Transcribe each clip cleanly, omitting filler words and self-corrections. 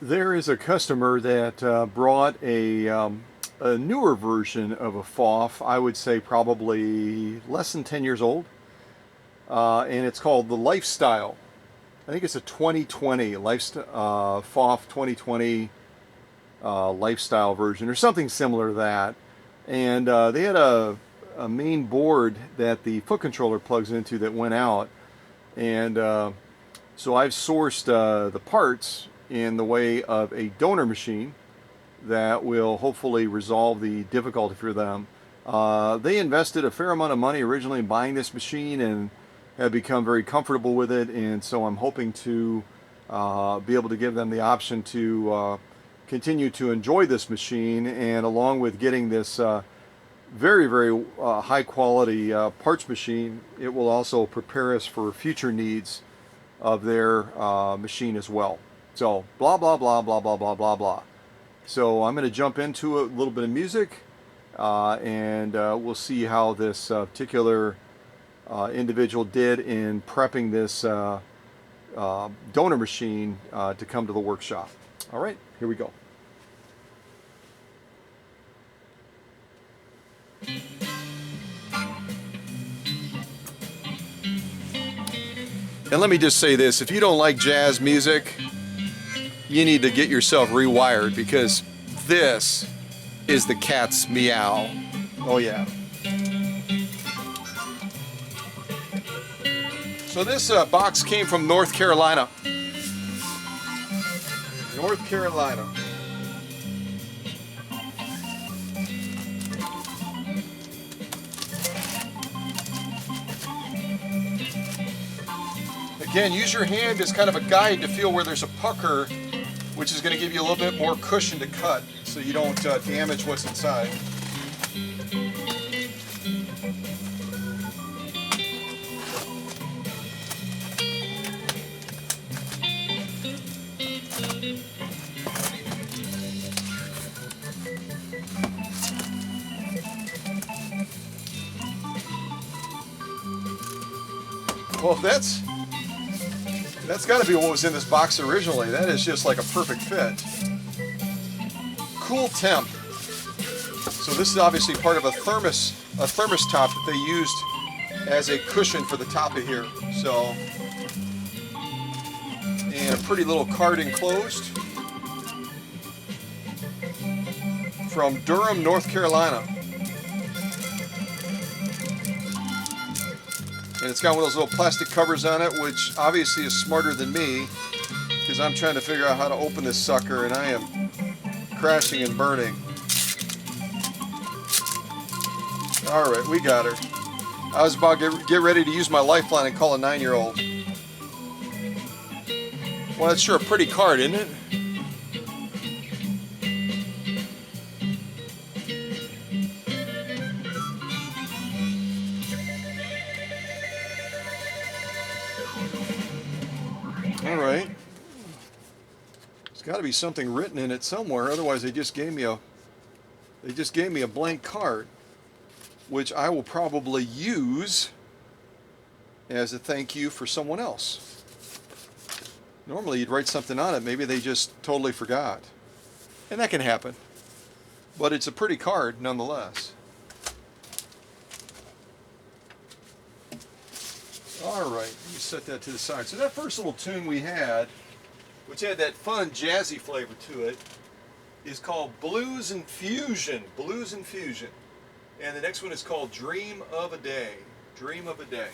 There is a customer that brought a newer version of a FOF, I would say probably less than 10 years old, and it's called the Lifestyle. I think it's a 2020 FOF 2020 Lifestyle version or something similar to that. And they had a main board that the foot controller plugs into that went out, and so I've sourced the parts in the way of a donor machine that will hopefully resolve the difficulty for them. They invested a fair amount of money originally in buying this machine and have become very comfortable with it, and so I'm hoping to be able to give them the option to continue to enjoy this machine, and along with getting this very high quality parts machine, it will also prepare us for future needs of their machine as well. So blah blah blah blah blah blah blah blah. So I'm going to jump into a little bit of music, and we'll see how this particular individual did in prepping this donor machine to come to the workshop. All right, here we go. And let me just say this, if you don't like jazz music, you need to get yourself rewired, because this is the cat's meow. Oh yeah. So this box came from North Carolina. North Carolina. Again, use your hand as kind of a guide to feel where there's a pucker, which is going to give you a little bit more cushion to cut so you don't damage what's inside. Well, that's got to be what was in this box originally. That is just like a perfect fit. Cool temp. So this is obviously part of a thermos top that they used as a cushion for the top of here. So, and a pretty little card enclosed from Durham, North Carolina. And it's got one of those little plastic covers on it, which obviously is smarter than me, because I'm trying to figure out how to open this sucker, and I am crashing and burning. All right, we got her. I was about to get ready to use my lifeline and call a 9-year-old. Well, that's sure a pretty card, isn't it? All right. There's got to be something written in it somewhere. Otherwise, they just gave me a blank card, which I will probably use as a thank you for someone else. Normally, you'd write something on it. Maybe they just totally forgot, and that can happen. But it's a pretty card nonetheless. All right, let me set that to the side. So that first little tune we had, which had that fun jazzy flavor to it, is called Blues Infusion. Blues Infusion. And the next one is called Dream of a Day. Dream of a Day.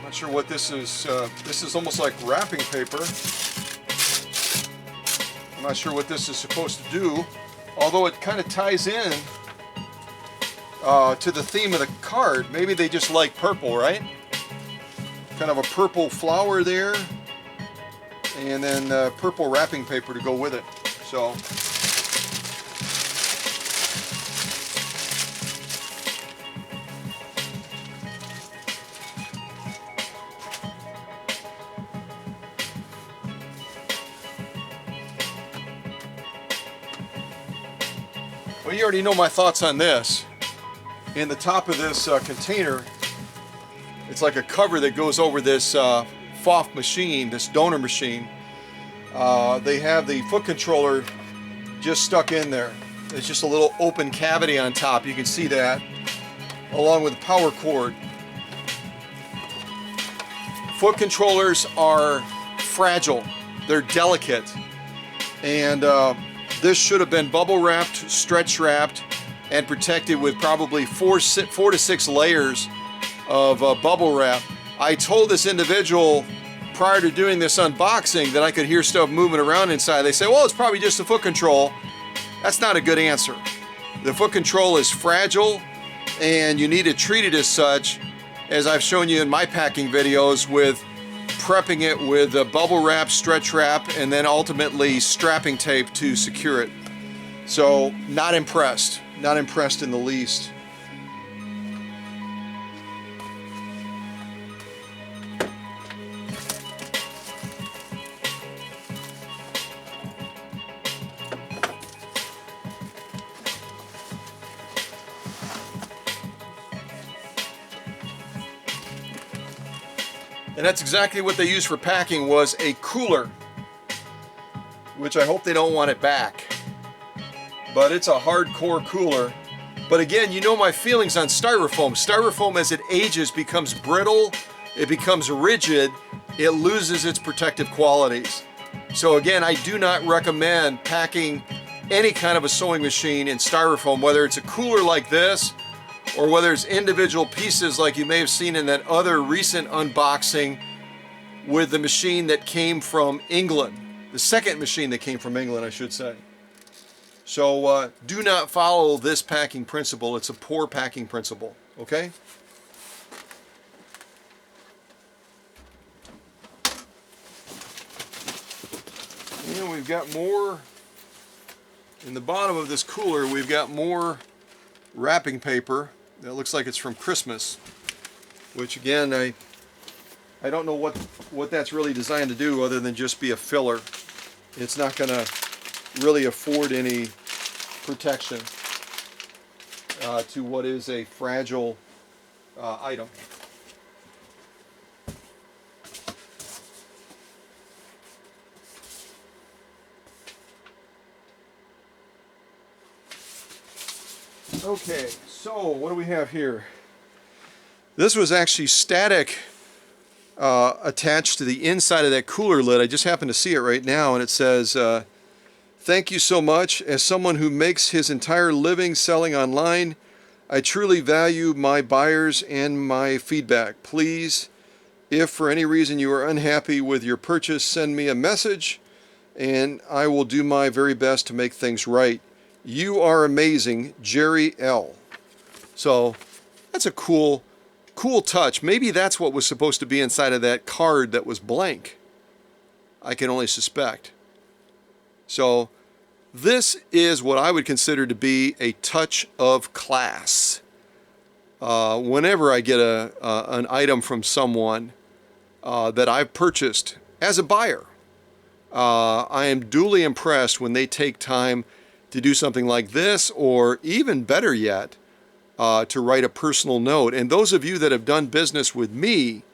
Not sure what this is. This is almost like wrapping paper. I'm not sure what this is supposed to do, although it kind of ties in to the theme of the card. Maybe they just like purple, right? Kind of a purple flower there, and then purple wrapping paper to go with it. So. Well, you already know my thoughts on this. In the top of this container, it's like a cover that goes over this PFAFF machine, this donor machine. They have the foot controller just stuck in there. It's just a little open cavity on top. You can see that, along with the power cord. Foot controllers are fragile. They're delicate. And this should have been bubble wrapped, stretch wrapped, and protected with probably four to six layers of bubble wrap. I told this individual prior to doing this unboxing that I could hear stuff moving around inside. They say, well, it's probably just a foot control. That's not a good answer. The foot control is fragile, and you need to treat it as such, as I've shown you in my packing videos, with prepping it with bubble wrap, stretch wrap, and then ultimately strapping tape to secure it. So, not impressed. Not impressed in the least. And that's exactly what they used for packing, was a cooler, which I hope they don't want it back. But it's a hardcore cooler. But again, you know my feelings on styrofoam. Styrofoam, as it ages, becomes brittle, it becomes rigid, it loses its protective qualities. So again, I do not recommend packing any kind of a sewing machine in styrofoam, whether it's a cooler like this, or whether it's individual pieces like you may have seen in that other recent unboxing with the machine that came from England. The second machine that came from England, I should say. So do not follow this packing principle. It's a poor packing principle, okay? And we've got more, in the bottom of this cooler, we've got more wrapping paper. That looks like it's from Christmas, which again, I don't know what that's really designed to do other than just be a filler. It's not going to really afford any protection to what is a fragile item. Okay, so what do we have here? This was actually static attached to the inside of that cooler lid. I just happen to see it right now, and it says, thank you so much. As someone who makes his entire living selling online, I truly value my buyers and my feedback. Please, if for any reason you are unhappy with your purchase, send me a message, and I will do my very best to make things right. You are amazing, Jerry L. So that's a cool touch. Maybe that's what was supposed to be inside of that card that was blank. I can only suspect. So this is what I would consider to be a touch of class. Whenever I get an item from someone that I've purchased as a buyer, I am duly impressed when they take time to do something like this, or even better yet, to write a personal note. And those of you that have done business with me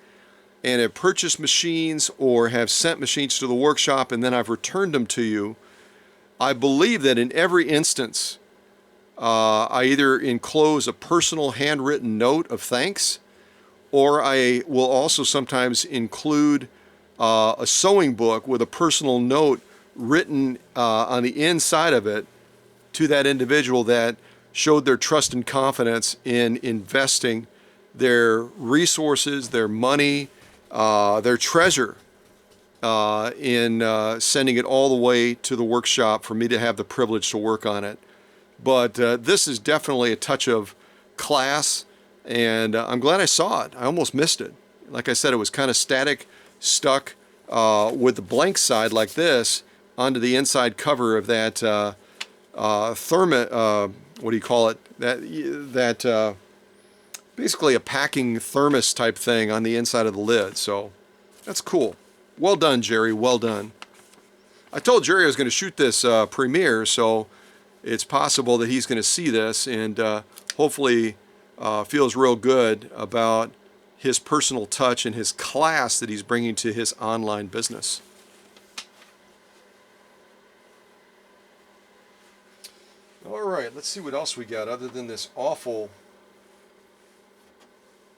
and have purchased machines or have sent machines to the workshop and then I've returned them to you, I believe that in every instance, I either enclose a personal handwritten note of thanks, or I will also sometimes include a sewing book with a personal note written on the inside of it to that individual that showed their trust and confidence in investing their resources, their money, their treasure in sending it all the way to the workshop for me to have the privilege to work on it. But this is definitely a touch of class, and I'm glad I saw it. I almost missed it. Like I said, it was kind of static, stuck with the blank side like this onto the inside cover of that what do you call it? That basically a packing thermos type thing on the inside of the lid. So that's cool. Well done, Jerry. Well done. I told Jerry I was going to shoot this premiere, so it's possible that he's going to see this and hopefully feels real good about his personal touch and his class that he's bringing to his online business. All right, let's see what else we got other than this awful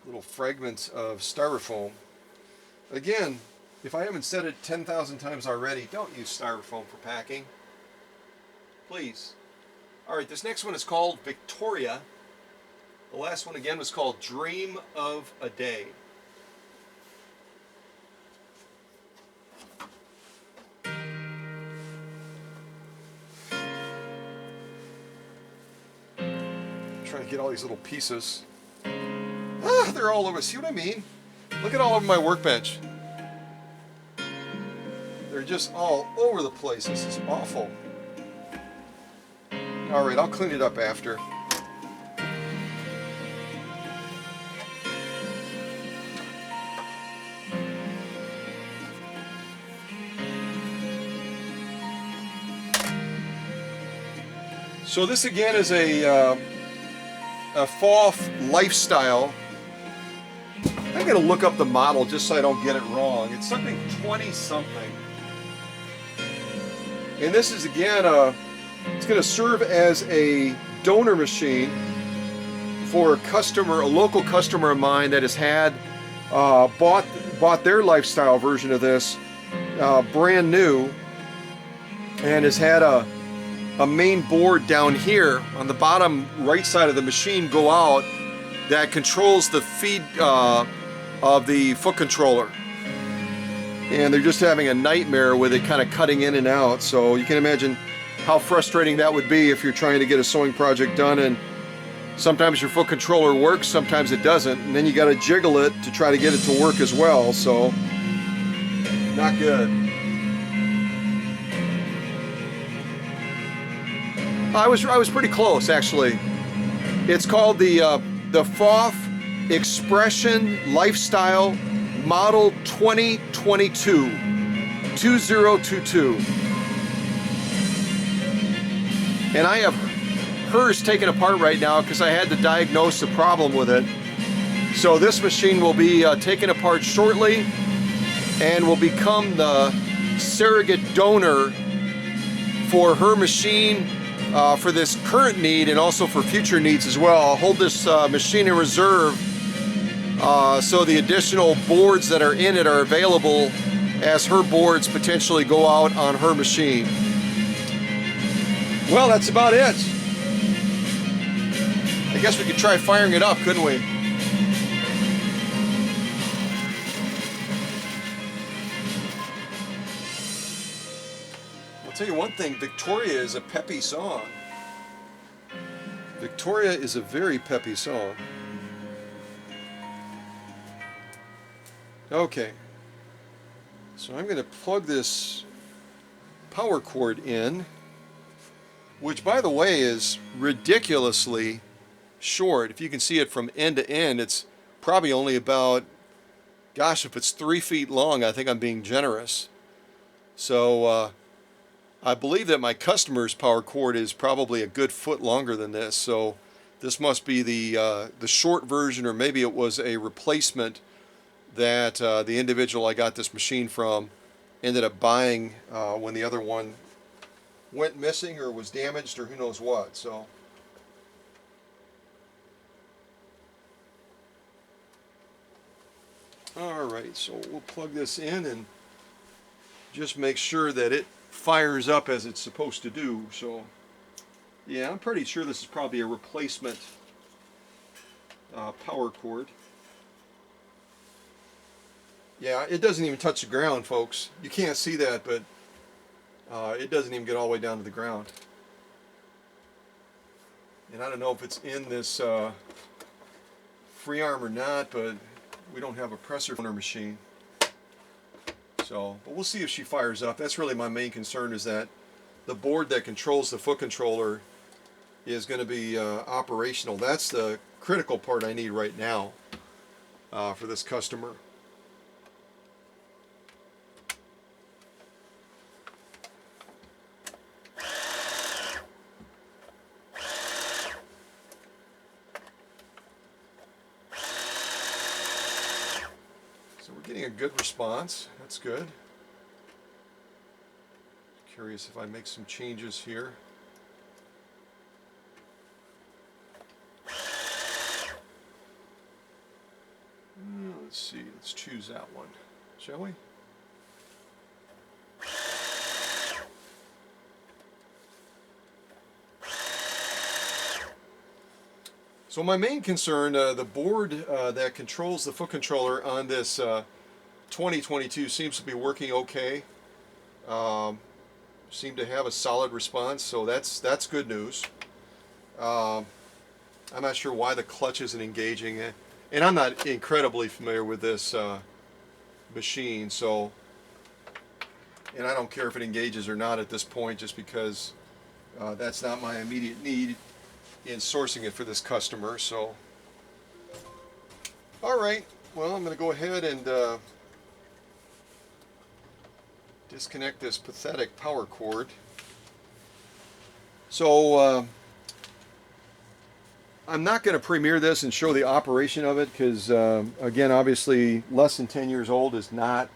little fragments of styrofoam. Again, if I haven't said it 10,000 times already, don't use styrofoam for packing. Please. All right, this next one is called Victoria. The last one again was called Dream of a Day. Trying to get all these little pieces. Ah, they're all over. See what I mean? Look at all over my workbench. They're just all over the place. This is awful. All right, I'll clean it up after. So this again is a PFAFF lifestyle. I'm going to look up the model just so I don't get it wrong. It's something 20 something. And this is again it's going to serve as a donor machine for a local customer of mine that has had bought their lifestyle version of this brand new and has had a main board down here on the bottom right side of the machine go out that controls the feed of the foot controller. And they're just having a nightmare with it kind of cutting in and out. So you can imagine how frustrating that would be if you're trying to get a sewing project done and sometimes your foot controller works, sometimes it doesn't, and then you got to jiggle it to try to get it to work as well. So not good. I was pretty close actually. It's called the PFAFF Expression Lifestyle Model 2022 2022. And I have hers taken apart right now because I had to diagnose the problem with it. So this machine will be taken apart shortly and will become the surrogate donor for her machine for this current need and also for future needs as well. I'll hold this machine in reserve so the additional boards that are in it are available as her boards potentially go out on her machine. Well, that's about it. I guess we could try firing it up, couldn't we? I'll tell you one thing, Victoria is a peppy song. Victoria is a very peppy song. Okay, so I'm going to plug this power cord in, which by the way is ridiculously short. If you can see it from end to end, it's probably only about, gosh, if it's 3 feet long, I think I'm being generous. So I believe that my customer's power cord is probably a good foot longer than this. So this must be the short version, or maybe it was a replacement that the individual I got this machine from ended up buying when the other one went missing or was damaged or who knows what. So alright, so we'll plug this in and just make sure that it fires up as it's supposed to do. So yeah, I'm pretty sure this is probably a replacement power cord. Yeah, it doesn't even touch the ground, folks. You can't see that, but it doesn't even get all the way down to the ground. And I don't know if it's in this free arm or not, but we don't have a presser on our machine. So, but we'll see if she fires up. That's really my main concern, is that the board that controls the foot controller is going to be operational. That's the critical part I need right now for this customer. So we're getting a good response. That's good. Curious if I make some changes here. Let's see, let's choose that one, shall we? So my main concern, the board that controls the foot controller on this 2022 seems to be working okay. Seem to have a solid response, so that's good news. I'm not sure why the clutch isn't engaging, and I'm not incredibly familiar with this machine, so, and I don't care if it engages or not at this point, just because that's not my immediate need in sourcing it for this customer. So, all right, well, I'm going to go ahead and disconnect this pathetic power cord. So I'm not going to premiere this and show the operation of it because, again, obviously less than 10 years old is not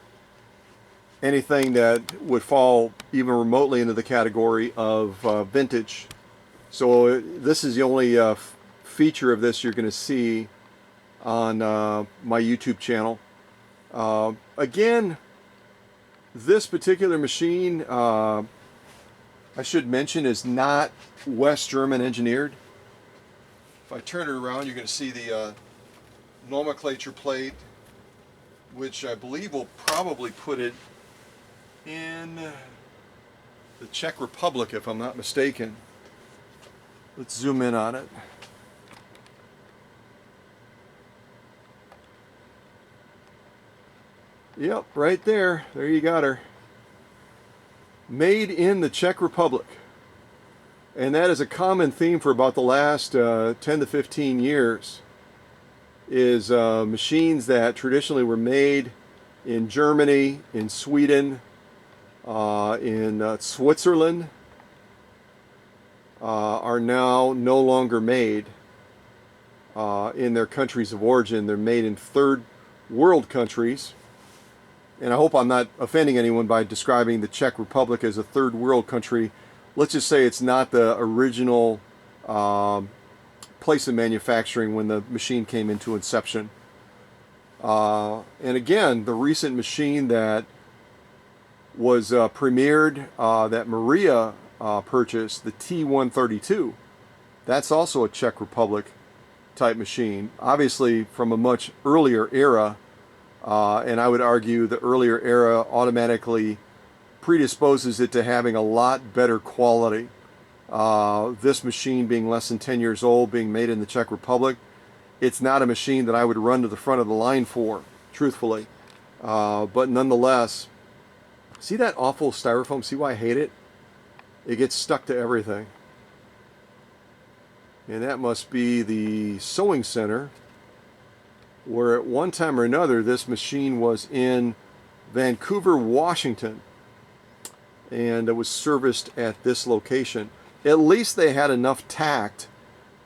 anything that would fall even remotely into the category of vintage. So this is the only feature of this you're going to see on my YouTube channel. Again, this particular machine, I should mention, is not West German engineered. If I turn it around, you're going to see the nomenclature plate, which I believe will probably put it in the Czech Republic, if I'm not mistaken. Let's zoom in on it. Yep, right there. There you got her. Made in the Czech Republic. And that is a common theme for about the last 10 to 15 years, is machines that traditionally were made in Germany, in Sweden, in Switzerland, are now no longer made in their countries of origin. They're made in third world countries. And I hope I'm not offending anyone by describing the Czech Republic as a third world country. Let's just say it's not the original place of manufacturing when the machine came into inception. And again, the recent machine that was premiered, that Maria purchased, the T132, that's also a Czech Republic type machine, obviously from a much earlier era. And I would argue the earlier era automatically predisposes it to having a lot better quality. This machine being less than 10 years old, being made in the Czech Republic, it's not a machine that I would run to the front of the line for, truthfully. But nonetheless, see that awful styrofoam? See why I hate it? It gets stuck to everything. And that must be the sewing center, where at one time or another this machine was in Vancouver, Washington, and it was serviced at this location. At least they had enough tact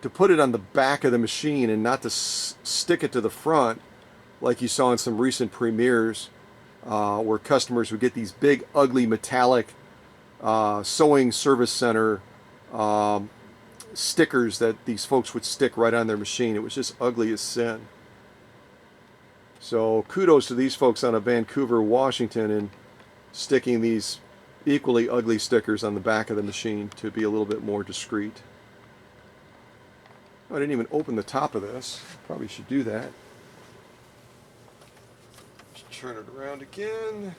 to put it on the back of the machine and not to stick it to the front like you saw in some recent premieres, where customers would get these big ugly metallic sewing service center stickers that these folks would stick right on their machine. It was just ugly as sin. So kudos to these folks out of Vancouver, Washington, in sticking these equally ugly stickers on the back of the machine to be a little bit more discreet. I didn't even open the top of this. Probably should do that. Just turn it around again.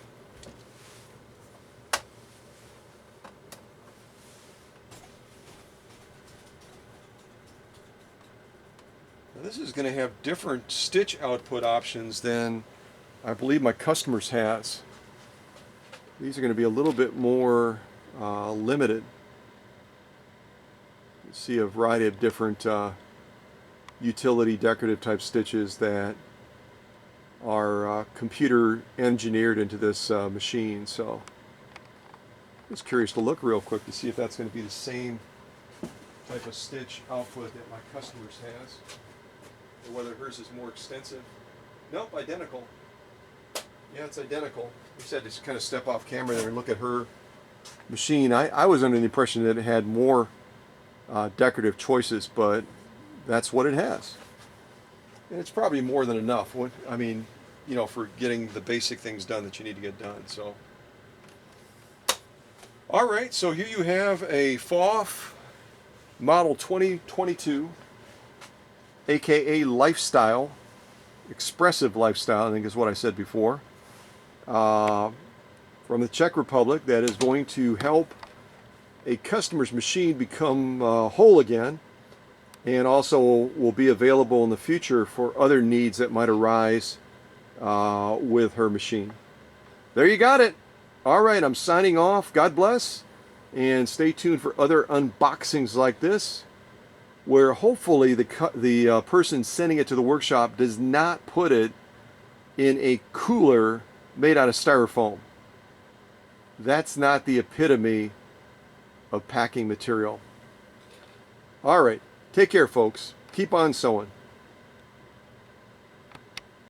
Now this is going to have different stitch output options than I believe my customers has. These are going to be a little bit more limited. You see a variety of different utility decorative type stitches that are computer engineered into this machine. So I was curious to look real quick to see if that's going to be the same type of stitch output that my customers has, or whether hers is more extensive. Nope, identical. Yeah, it's identical. We said to kind of step off camera there and look at her machine. I was under the impression that it had more decorative choices, but that's what it has. And it's probably more than enough. I mean, you know, for getting the basic things done that you need to get done. So, all right. So here you have a FOF model 2022, aka Lifestyle, expressive lifestyle, I think is what I said before, from the Czech Republic, that is going to help a customer's machine become whole again, and also will be available in the future for other needs that might arise with her machine. There you got it. All right, I'm signing off. God bless, and stay tuned for other unboxings like this, where hopefully the person sending it to the workshop does not put it in a cooler made out of styrofoam. That's not the epitome of packing material. All right, take care, folks. Keep on sewing.